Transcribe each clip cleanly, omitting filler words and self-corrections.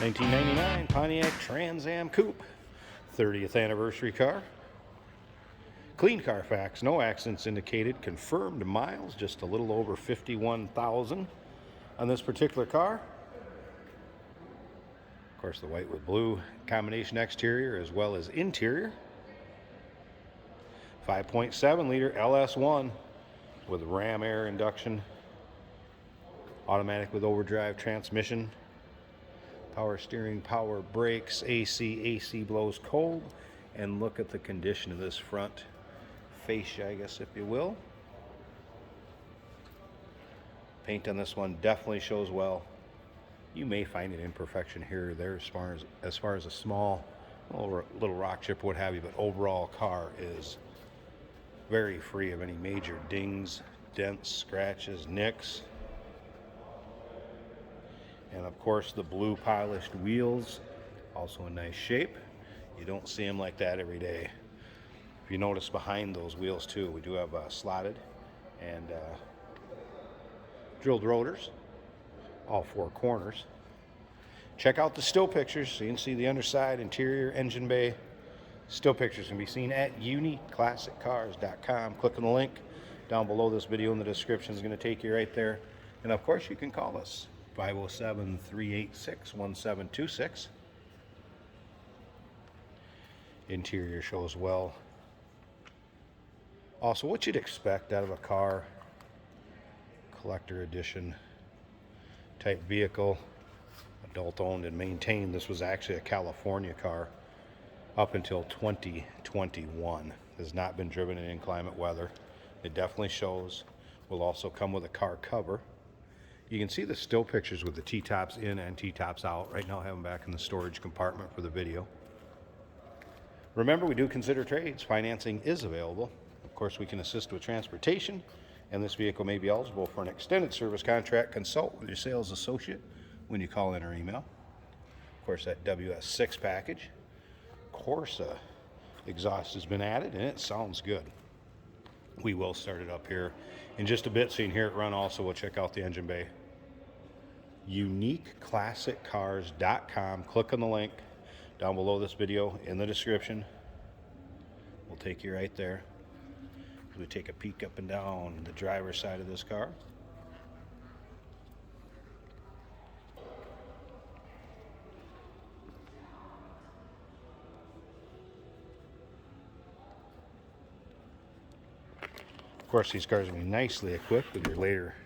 1999 Pontiac Trans Am Coupe, 30th anniversary car. Clean Carfax, no accidents indicated, confirmed miles, just a little over 51,000 on this particular car. Of course, the white with blue combination exterior as well as interior. 5.7 liter LS1 with ram air induction, automatic with overdrive transmission, power steering, power brakes, AC blows cold. And look at the condition of this front fascia, I guess, if you will. Paint on this one definitely shows well. You may find an imperfection here or there as far as a small little rock chip, what have you, but overall car is very free of any major dings, dents, scratches, nicks. And of course the blue polished wheels, also in nice shape. You don't see them like that every day. If you notice behind those wheels too, we do have slotted and drilled rotors, all four corners. Check out the still pictures so you can see the underside, interior, engine bay. Still pictures can be seen at uniqueclassiccars.com. Click on the link down below this video in the description. Is going to take you right there. And of course you can call us 507-386-1726. Interior shows well. Also, what you'd expect out of a car, collector edition type vehicle, adult owned and maintained. This was actually a California car up until 2021. Has not been driven in inclement weather. It definitely shows. Will also come with a car cover. You can see the still pictures with the T-tops in and T-tops out. Right now I have them back in the storage compartment for the video. Remember, we do consider trades. Financing is available. Of course, we can assist with transportation, and this vehicle may be eligible for an extended service contract. Consult with your sales associate when you call in or email. Of course, that WS6 package. Corsa exhaust has been added, and it sounds good. We will start it up here in just a bit so you can hear it run. Also, we'll check out the engine bay. uniqueclassiccars.com. Click on the link down below this video in the description. We'll take you right there. We take a peek up and down the driver's side of this car. Of course, these cars will be nicely equipped with your later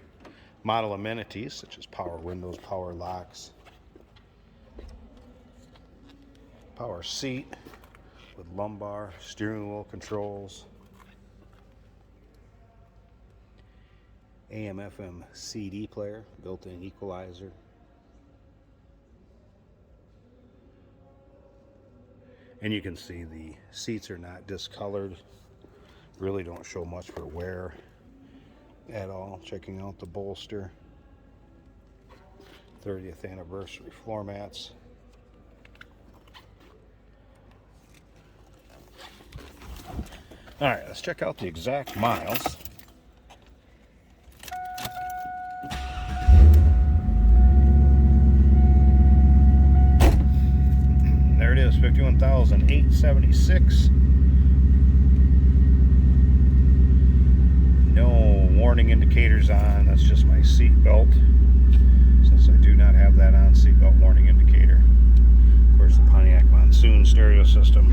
model amenities such as power windows, power locks, power seat with lumbar, steering wheel controls, AM/FM CD player, built-in equalizer, and you can see the seats are not discolored, really don't show much for wear at all. Checking out the bolster, 30th anniversary floor mats. All right, let's check out the exact miles. There it is, 51,876. No warning indicators on. That's just my seat belt, since I do not have that on, seat belt warning indicator. Of course, the Pontiac Monsoon stereo system.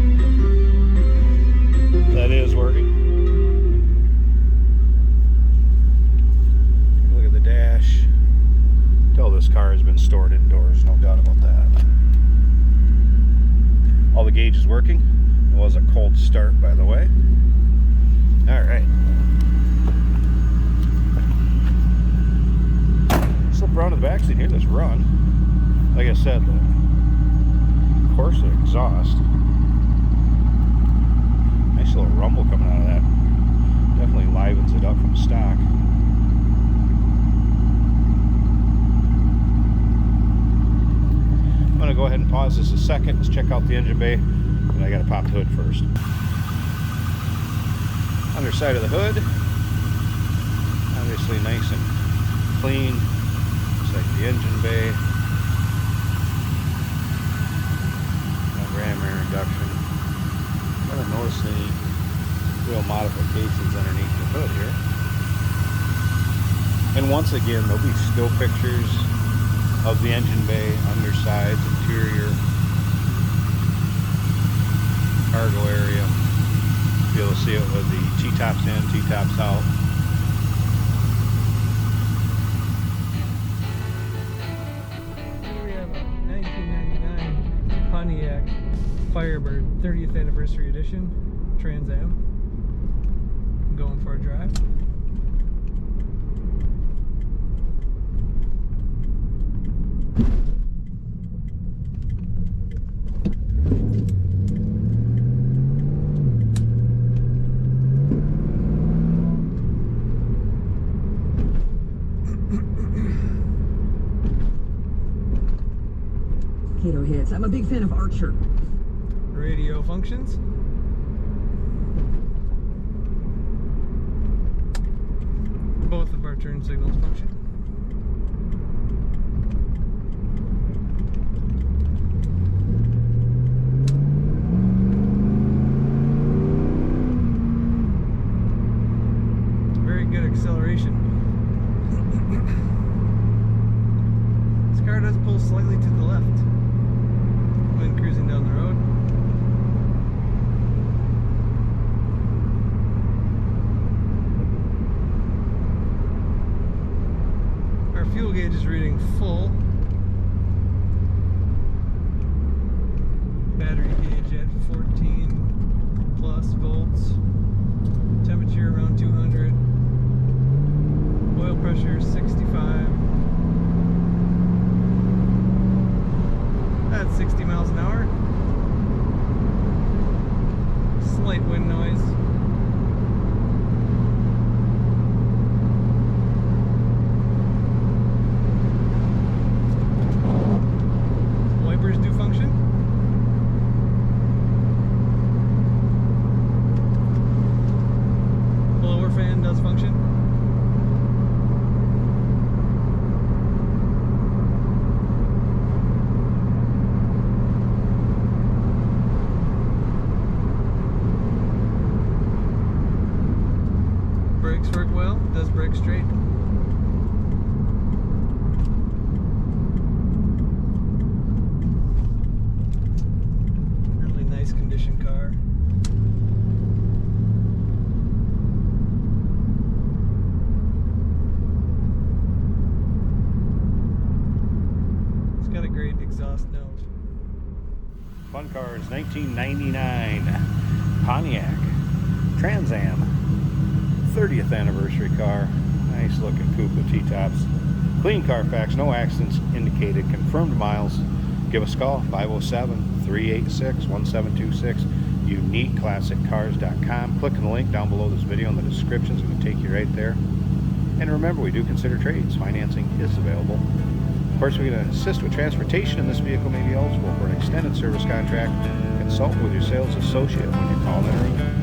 That is working. Look at the dash. Tell this car has been stored indoors, no doubt about that. All the gauges working. It was a cold start, by the way. All right. Slip around to the back seat here. Let's run. Like I said, the Corsa exhaust. Nice little rumble coming out of that. Definitely livens it up from stock. I'm going to go ahead and pause this a second. Let's check out the engine bay. But I got to pop the hood first. Underside of the hood. Obviously nice and clean. Looks like the engine bay. reduction. I haven't noticed any real modifications underneath the hood here. And once again, there'll be still pictures of the engine bay, undersides, interior, cargo area. You'll be able to see it with the T-tops in, T-tops out. Here we have a 1999 Pontiac Firebird 30th Anniversary Edition Trans Am. I'm going for a drive. Mankato hits. I'm a big fan of Archer. Radio functions. Both of our turn signals function. Very good acceleration. This car does pull slightly to the left when cruising down the road. Our fuel gauge is reading full. Battery gauge at 14 plus volts. Temperature around 200. Oil pressure 65. That's 60 miles an hour. Slight wind noise. Wipers do function. Blower fan does function. Brakes work well, does brake straight. Really nice condition car. It's got a great exhaust note. Fun Cars 1999 Pontiac Trans Am 30th anniversary car. Nice looking coupe with T-tops. Clean Carfax, no accidents indicated, confirmed miles. Give us a call, 507-386-1726, uniqueclassiccars.com. Click on the link down below this video in the description. It's going to take you right there. And remember, we do consider trades. Financing is available. Of course, we're going to assist with transportation, and this vehicle may be eligible for an extended service contract. Consult with your sales associate when you call in.